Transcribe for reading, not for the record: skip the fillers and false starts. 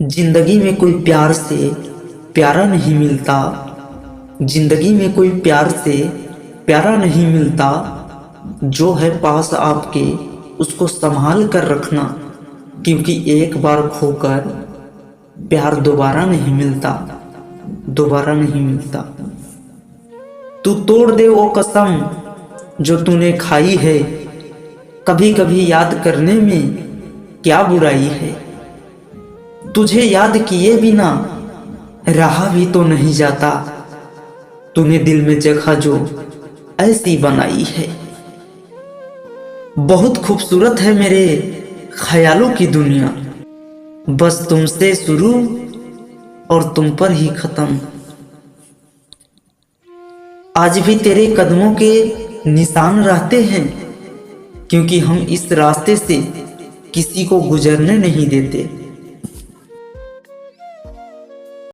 जिंदगी में कोई प्यार से प्यारा नहीं मिलता। जिंदगी में कोई प्यार से प्यारा नहीं मिलता। जो है पास आपके उसको संभाल कर रखना, क्योंकि एक बार खोकर प्यार दोबारा नहीं मिलता, दोबारा नहीं मिलता। तू तोड़ दे वो कसम जो तूने खाई है, कभी कभी याद करने में क्या बुराई है। तुझे याद किए बिना रहा भी तो नहीं जाता, तूने दिल में जगह जो ऐसी बनाई है। बहुत खूबसूरत है मेरे ख्यालों की दुनिया, बस तुमसे शुरू और तुम पर ही खत्म। आज भी तेरे कदमों के निशान रहते हैं, क्योंकि हम इस रास्ते से किसी को गुजरने नहीं देते।